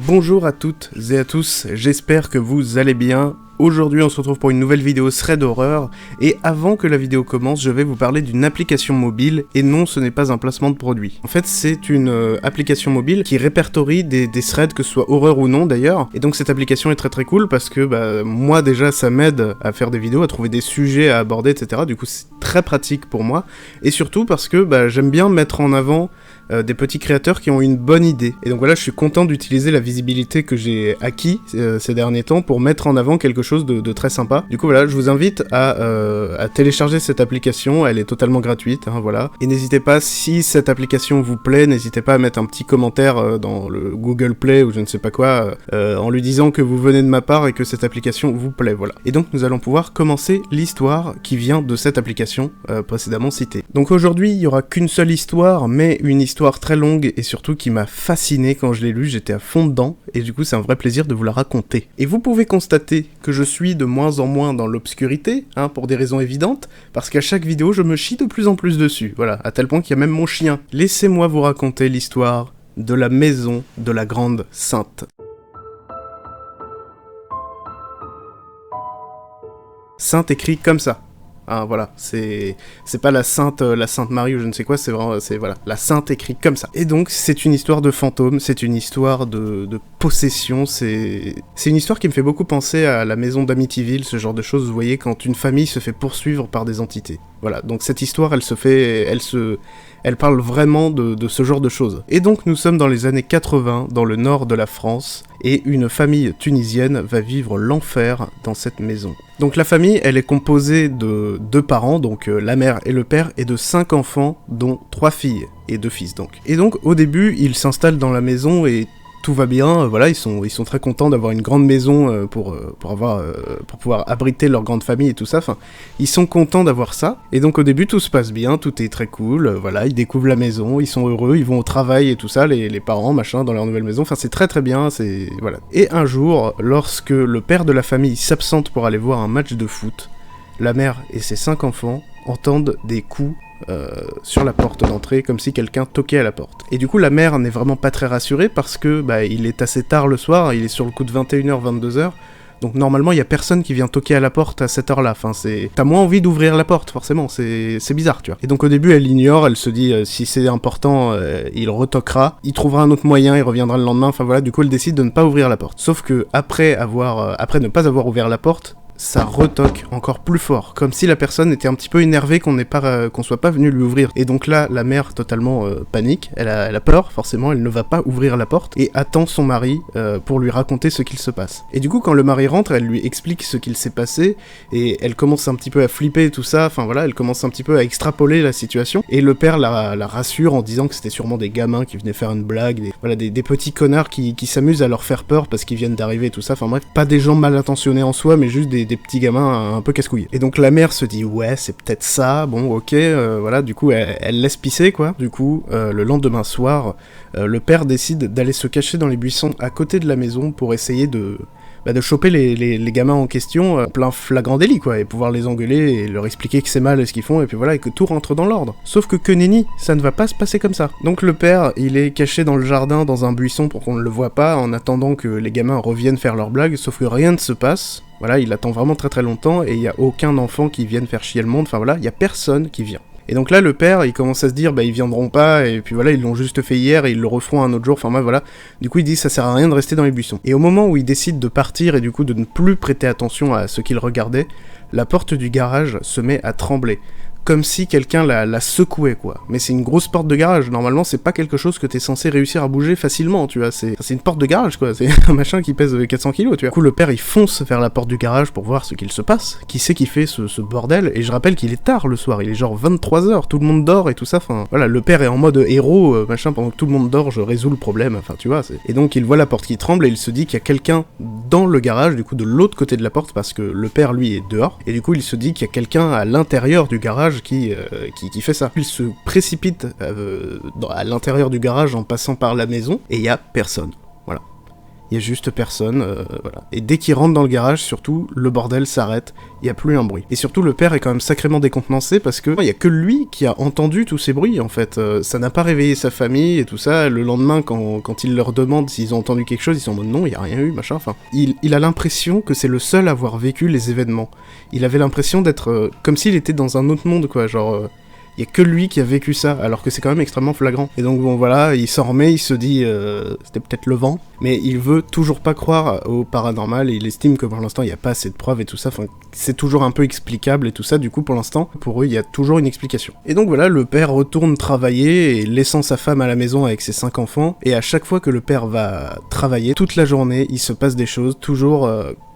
Bonjour à toutes et à tous, j'espère que vous allez bien. Aujourd'hui on se retrouve pour une nouvelle vidéo thread horreur, et avant que la vidéo commence, je vais vous parler d'une application mobile, et non ce n'est pas un placement de produit. En fait c'est une application mobile qui répertorie des threads, que ce soit horreur ou non d'ailleurs, et donc cette application est très cool parce que moi déjà ça m'aide à faire des vidéos, à trouver des sujets à aborder, etc. Du coup c'est très pratique pour moi, et surtout parce que j'aime bien mettre en avant des petits créateurs qui ont une bonne idée. Et donc voilà, je suis content d'utiliser la visibilité que j'ai acquis ces derniers temps pour mettre en avant quelque chose de très sympa. Du coup voilà, je vous invite à télécharger cette application, elle est totalement gratuite, voilà. Et n'hésitez pas, si cette application vous plaît, n'hésitez pas à mettre un petit commentaire dans le Google Play ou je ne sais pas quoi, en lui disant que vous venez de ma part et que cette application vous plaît, voilà. Et donc nous allons pouvoir commencer l'histoire qui vient de cette application précédemment citée. Donc aujourd'hui, il n'y aura qu'une seule histoire, mais une histoire très longue et surtout qui m'a fasciné quand je l'ai lu, j'étais à fond dedans, et du coup c'est un vrai plaisir de vous la raconter. Et vous pouvez constater que je suis de moins en moins dans l'obscurité, pour des raisons évidentes, parce qu'à chaque vidéo je me chie de plus en plus dessus, voilà, à tel point qu'il y a même mon chien. Laissez-moi vous raconter l'histoire de la maison de la Grande Sainte. Sainte écrit comme ça. Voilà, c'est pas la Sainte Marie ou je ne sais quoi, c'est vraiment, voilà, la Sainte écrite comme ça. Et donc, c'est une histoire de fantôme, c'est une histoire de possession, c'est une histoire qui me fait beaucoup penser à la maison d'Amityville, ce genre de choses, vous voyez, quand une famille se fait poursuivre par des entités. Voilà, donc cette histoire, elle parle vraiment de ce genre de choses. Et donc, nous sommes dans les années 80, dans le nord de la France, et une famille tunisienne va vivre l'enfer dans cette maison. Donc la famille, elle est composée de 2 parents, donc la mère et le père, et de 5 enfants, dont 3 filles et 2 fils donc. Et donc au début, ils s'installent dans la maison et tout va bien, voilà, ils sont très contents d'avoir une grande maison pour pouvoir abriter leur grande famille et tout ça, enfin, ils sont contents d'avoir ça, et donc au début tout se passe bien, tout est très cool, voilà, ils découvrent la maison, ils sont heureux, ils vont au travail et tout ça, les parents, machin, dans leur nouvelle maison, enfin c'est très bien, c'est... voilà. Et un jour, lorsque le père de la famille s'absente pour aller voir un match de foot, la mère et ses 5 enfants entendent des coups sur la porte d'entrée, comme si quelqu'un toquait à la porte. Et du coup, la mère n'est vraiment pas très rassurée parce que il est assez tard le soir, il est sur le coup de 21h, 22h, donc normalement, il y a personne qui vient toquer à la porte à cette heure-là, enfin t'as moins envie d'ouvrir la porte, forcément, c'est bizarre, tu vois. Et donc au début, elle ignore, elle se dit, si c'est important, il retoquera, il trouvera un autre moyen, il reviendra le lendemain, enfin voilà, du coup elle décide de ne pas ouvrir la porte. Sauf que après ne pas avoir ouvert la porte, ça retoque encore plus fort, comme si la personne était un petit peu énervée qu'on soit pas venu lui ouvrir. Et donc là, la mère totalement panique, elle a peur, forcément, elle ne va pas ouvrir la porte, et attend son mari pour lui raconter ce qu'il se passe. Et du coup, quand le mari rentre, elle lui explique ce qu'il s'est passé, et elle commence un petit peu à flipper et tout ça, enfin voilà, elle commence un petit peu à extrapoler la situation, et le père la rassure en disant que c'était sûrement des gamins qui venaient faire une blague, des petits connards qui s'amusent à leur faire peur parce qu'ils viennent d'arriver et tout ça, enfin bref, pas des gens mal intentionnés en soi, mais juste des petits gamins un peu casse-couilles. Et donc la mère se dit ouais c'est peut-être ça, bon ok, voilà, du coup elle laisse pisser quoi. Du coup le lendemain soir, le père décide d'aller se cacher dans les buissons à côté de la maison pour essayer de choper les gamins en question en plein flagrant délit quoi, et pouvoir les engueuler et leur expliquer que c'est mal ce qu'ils font, et puis voilà, et que tout rentre dans l'ordre. Sauf que nenni, ça ne va pas se passer comme ça. Donc le père, il est caché dans le jardin, dans un buisson pour qu'on ne le voit pas, en attendant que les gamins reviennent faire leurs blagues, sauf que rien ne se passe. Voilà, il attend vraiment très longtemps, et il y a aucun enfant qui vienne faire chier le monde, enfin voilà, il y a personne qui vient. Et donc là, le père, il commence à se dire, ils viendront pas, et puis voilà, ils l'ont juste fait hier, et ils le referont un autre jour, enfin voilà. Du coup, il dit, ça sert à rien de rester dans les buissons. Et au moment où il décide de partir, et du coup de ne plus prêter attention à ce qu'il regardait, la porte du garage se met à trembler. Comme si quelqu'un la secouait, quoi. Mais c'est une grosse porte de garage, normalement c'est pas quelque chose que t'es censé réussir à bouger facilement, tu vois, c'est une porte de garage, quoi, c'est un machin qui pèse 400 kilos, tu vois. Du coup, le père, il fonce vers la porte du garage pour voir ce qu'il se passe, qui c'est qui fait ce bordel, et je rappelle qu'il est tard le soir, il est genre 23h, tout le monde dort et tout ça, enfin, voilà, le père est en mode héros, machin, pendant que tout le monde dort, je résous le problème, enfin, tu vois, et donc il voit la porte qui tremble, et il se dit qu'il y a quelqu'un dans le garage, du coup de l'autre côté de la porte, parce que le père lui est dehors, et du coup il se dit qu'il y a quelqu'un à l'intérieur du garage qui fait ça. Il se précipite à l'intérieur du garage en passant par la maison, et il y a personne. Voilà. Il y a juste personne, voilà. Et dès qu'il rentre dans le garage, surtout, le bordel s'arrête, il n'y a plus un bruit. Et surtout, le père est quand même sacrément décontenancé parce que il n'y a que lui qui a entendu tous ces bruits, en fait. Ça n'a pas réveillé sa famille et tout ça. Le lendemain, quand il leur demande s'ils ont entendu quelque chose, ils sont en mode non, il n'y a rien eu, machin. Enfin, il a l'impression que c'est le seul à avoir vécu les événements. Il avait l'impression d'être comme s'il était dans un autre monde, quoi, genre... Il y a que lui qui a vécu ça, alors que c'est quand même extrêmement flagrant. Et donc bon voilà, il s'en remet, il se dit c'était peut-être le vent, mais il veut toujours pas croire au paranormal, et il estime que pour l'instant il n'y a pas assez de preuves et tout ça, enfin c'est toujours un peu explicable et tout ça, du coup pour l'instant, pour eux il y a toujours une explication. Et donc voilà, le père retourne travailler, et laissant sa femme à la maison avec ses 5 enfants, et à chaque fois que le père va travailler, toute la journée, il se passe des choses, toujours...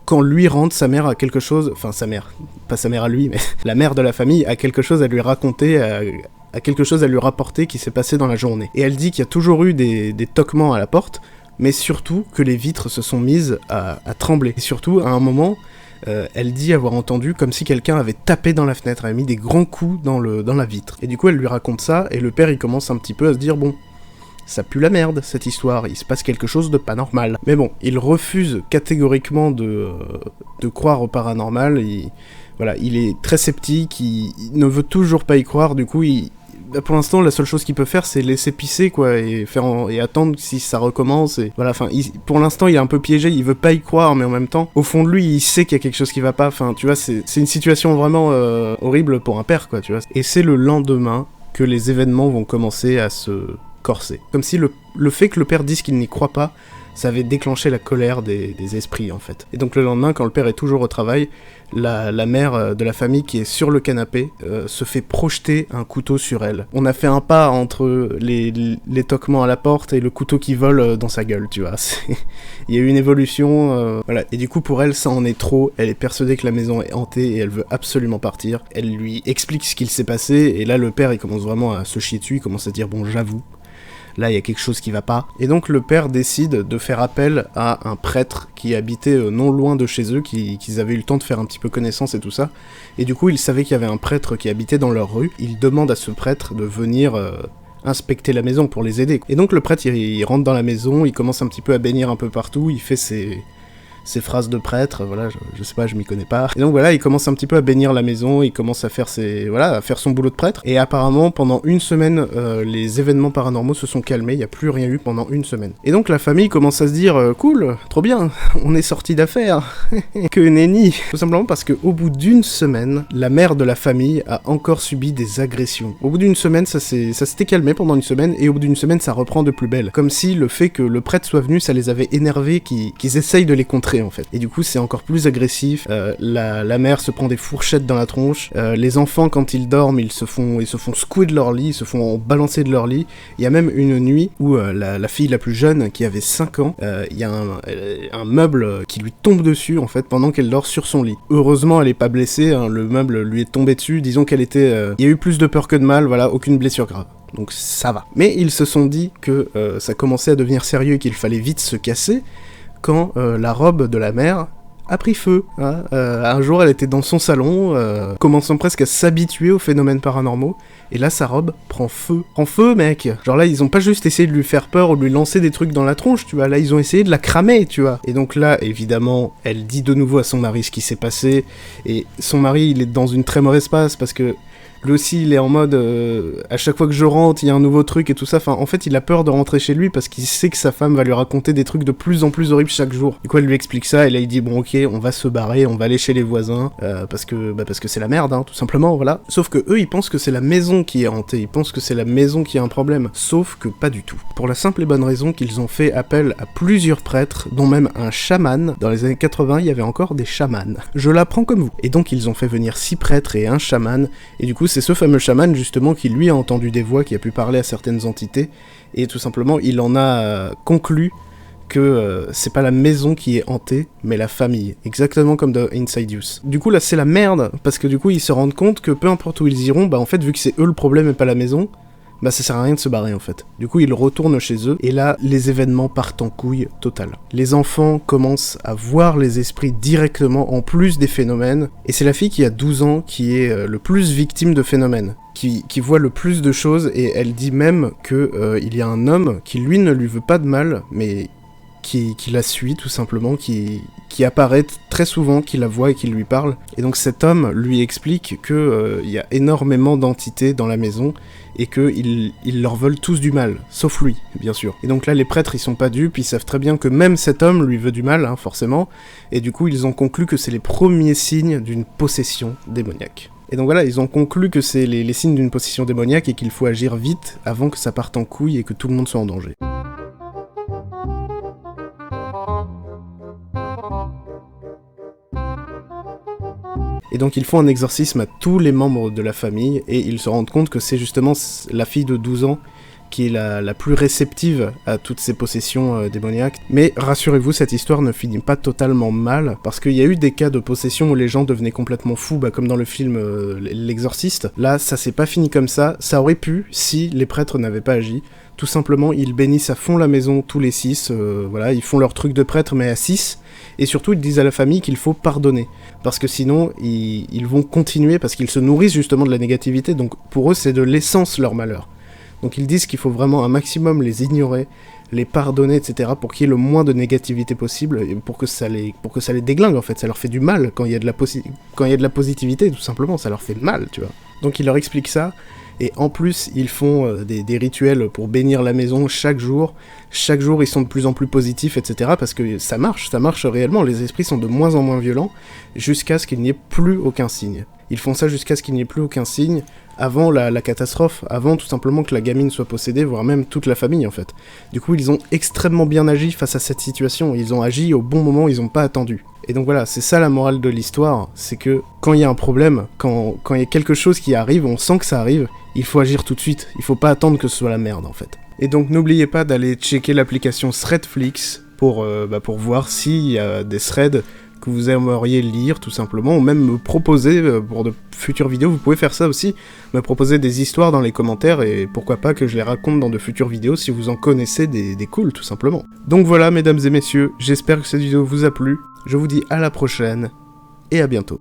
Quand lui rentre, sa mère a quelque chose... Enfin, sa mère, pas sa mère à lui, mais la mère de la famille a quelque chose à lui raconter, a quelque chose à lui rapporter qui s'est passé dans la journée. Et elle dit qu'il y a toujours eu des toquements à la porte, mais surtout que les vitres se sont mises à trembler. Et surtout, à un moment, elle dit avoir entendu comme si quelqu'un avait tapé dans la fenêtre, avait mis des grands coups dans la vitre. Et du coup, elle lui raconte ça, et le père, il commence un petit peu à se dire, bon... Ça pue la merde, cette histoire, il se passe quelque chose de pas normal. Mais bon, il refuse catégoriquement de croire au paranormal, il est très sceptique, il ne veut toujours pas y croire, du coup, pour l'instant, la seule chose qu'il peut faire, c'est laisser pisser, quoi, et attendre si ça recommence, et voilà, enfin, pour l'instant, il est un peu piégé, il veut pas y croire, mais en même temps, au fond de lui, il sait qu'il y a quelque chose qui va pas, enfin, tu vois, c'est une situation vraiment horrible pour un père, quoi, tu vois. Et c'est le lendemain que les événements vont commencer à se... corser. Comme si le fait que le père dise qu'il n'y croit pas, ça avait déclenché la colère des esprits, en fait. Et donc le lendemain, quand le père est toujours au travail, la mère de la famille qui est sur le canapé se fait projeter un couteau sur elle. On a fait un pas entre les toquements à la porte et le couteau qui vole dans sa gueule, tu vois. Il y a eu une évolution, voilà. Et du coup, pour elle, ça en est trop. Elle est persuadée que la maison est hantée et elle veut absolument partir. Elle lui explique ce qu'il s'est passé, et là, le père, il commence vraiment à se chier dessus, il commence à dire, bon, j'avoue. Là, il y a quelque chose qui va pas. Et donc, le père décide de faire appel à un prêtre qui habitait non loin de chez eux, qu'ils avaient eu le temps de faire un petit peu connaissance et tout ça. Et du coup, ils savaient qu'il y avait un prêtre qui habitait dans leur rue. Ils demandent à ce prêtre de venir inspecter la maison pour les aider. Et donc, le prêtre, il rentre dans la maison, il commence un petit peu à bénir un peu partout, il fait ses phrases de prêtre, voilà, je sais pas, je m'y connais pas. Et donc voilà, il commence un petit peu à bénir la maison, il commence à faire à faire son boulot de prêtre. Et apparemment, pendant une semaine, les événements paranormaux se sont calmés, il n'y a plus rien eu pendant une semaine. Et donc la famille commence à se dire, cool, trop bien, on est sorti d'affaires, que nenni. Tout simplement parce qu'au bout d'une semaine, la mère de la famille a encore subi des agressions. Au bout d'une semaine, ça s'était calmé pendant une semaine, et au bout d'une semaine, ça reprend de plus belle. Comme si le fait que le prêtre soit venu, ça les avait énervés, qu'ils essayent de les contrer, en fait. Et du coup, c'est encore plus agressif. La mère se prend des fourchettes dans la tronche. Les enfants, quand ils dorment, ils se font secouer de leur lit, ils se font balancer de leur lit. Il y a même une nuit où la fille la plus jeune, qui avait 5 ans, il y a un meuble qui lui tombe dessus, en fait, pendant qu'elle dort sur son lit. Heureusement, elle est pas blessée, hein, le meuble lui est tombé dessus. Disons qu'elle était... Il y a eu plus de peur que de mal, voilà, aucune blessure grave. Donc ça va. Mais ils se sont dit que ça commençait à devenir sérieux et qu'il fallait vite se casser, quand la robe de la mère a pris feu. Hein. Un jour, elle était dans son salon, commençant presque à s'habituer aux phénomènes paranormaux, et là, sa robe prend feu. Prend feu, mec. Genre là, ils ont pas juste essayé de lui faire peur ou de lui lancer des trucs dans la tronche, tu vois. Là, ils ont essayé de la cramer, tu vois. Et donc là, évidemment, elle dit de nouveau à son mari ce qui s'est passé, et son mari, il est dans une très mauvaise passe, parce que lui aussi, il est en mode, à chaque fois que je rentre, il y a un nouveau truc et tout ça. Enfin, en fait, il a peur de rentrer chez lui parce qu'il sait que sa femme va lui raconter des trucs de plus en plus horribles chaque jour. Du coup, elle lui explique ça, et là, il dit, bon, ok, on va se barrer, on va aller chez les voisins, parce que c'est la merde, hein, tout simplement, voilà. Sauf que eux, ils pensent que c'est la maison qui est hantée, ils pensent que c'est la maison qui a un problème. Sauf que pas du tout. Pour la simple et bonne raison qu'ils ont fait appel à plusieurs prêtres, dont même un chaman. Dans les années 80, il y avait encore des chamans. Je l'apprends comme vous. Et donc, ils ont fait venir 6 prêtres et un chaman, et du coup, c'est ce fameux chaman, justement, qui lui a entendu des voix, qui a pu parler à certaines entités, et tout simplement, il en a conclu que c'est pas la maison qui est hantée, mais la famille. Exactement comme dans Insidious. Du coup, là, c'est la merde, parce que du coup, ils se rendent compte que peu importe où ils iront, bah en fait, vu que c'est eux le problème et pas la maison, bah ça sert à rien de se barrer en fait. Du coup, ils retournent chez eux, et là, les événements partent en couille totale. Les enfants commencent à voir les esprits directement, en plus des phénomènes, et c'est la fille qui a 12 ans qui est le plus victime de phénomènes, qui voit le plus de choses, et elle dit même que il y a un homme qui, lui, ne lui veut pas de mal, mais qui la suit tout simplement, qui apparaît très souvent, qui la voit et qui lui parle. Et donc cet homme lui explique que y a énormément d'entités dans la maison et qu'ils leur veulent tous du mal, sauf lui, bien sûr. Et donc là, les prêtres, ils sont pas dupes, ils savent très bien que même cet homme lui veut du mal, hein, forcément, et du coup, ils ont conclu que c'est les premiers signes d'une possession démoniaque. Et donc voilà, ils ont conclu que c'est les signes d'une possession démoniaque et qu'il faut agir vite avant que ça parte en couille et que tout le monde soit en danger. Et donc ils font un exorcisme à tous les membres de la famille, et ils se rendent compte que c'est justement la fille de 12 ans qui est la plus réceptive à toutes ces possessions démoniaques. Mais rassurez-vous, cette histoire ne finit pas totalement mal, parce qu'il y a eu des cas de possession où les gens devenaient complètement fous, comme dans le film L'Exorciste. Là, ça s'est pas fini comme ça aurait pu si les prêtres n'avaient pas agi. Tout simplement, ils bénissent à fond la maison tous les 6, voilà, ils font leur truc de prêtre mais à 6, et surtout ils disent à la famille qu'il faut pardonner, parce que sinon ils vont continuer, parce qu'ils se nourrissent justement de la négativité, donc pour eux c'est de l'essence leur malheur. Donc ils disent qu'il faut vraiment un maximum les ignorer, les pardonner, etc., pour qu'il y ait le moins de négativité possible, et pour que ça les déglingue en fait, ça leur fait du mal quand il y a de la positivité, tout simplement, ça leur fait mal, tu vois. Donc il leur explique ça. Et en plus, ils font des rituels pour bénir la maison chaque jour. Chaque jour, ils sont de plus en plus positifs, etc. Parce que ça marche réellement. Les esprits sont de moins en moins violents, jusqu'à ce qu'il n'y ait plus aucun signe. Ils font ça jusqu'à ce qu'il n'y ait plus aucun signe, avant la catastrophe, avant tout simplement que la gamine soit possédée, voire même toute la famille en fait. Du coup, ils ont extrêmement bien agi face à cette situation. Ils ont agi au bon moment, ils n'ont pas attendu. Et donc voilà, c'est ça la morale de l'histoire, c'est que quand il y a un problème, quand il y a quelque chose qui arrive, on sent que ça arrive, il faut agir tout de suite, il faut pas attendre que ce soit la merde en fait. Et donc n'oubliez pas d'aller checker l'application Threadflix pour voir s'il y a des threads que vous aimeriez lire tout simplement, ou même me proposer pour de futures vidéos, vous pouvez faire ça aussi, me proposer des histoires dans les commentaires, et pourquoi pas que je les raconte dans de futures vidéos si vous en connaissez des cools tout simplement. Donc voilà mesdames et messieurs, j'espère que cette vidéo vous a plu, je vous dis à la prochaine, et à bientôt.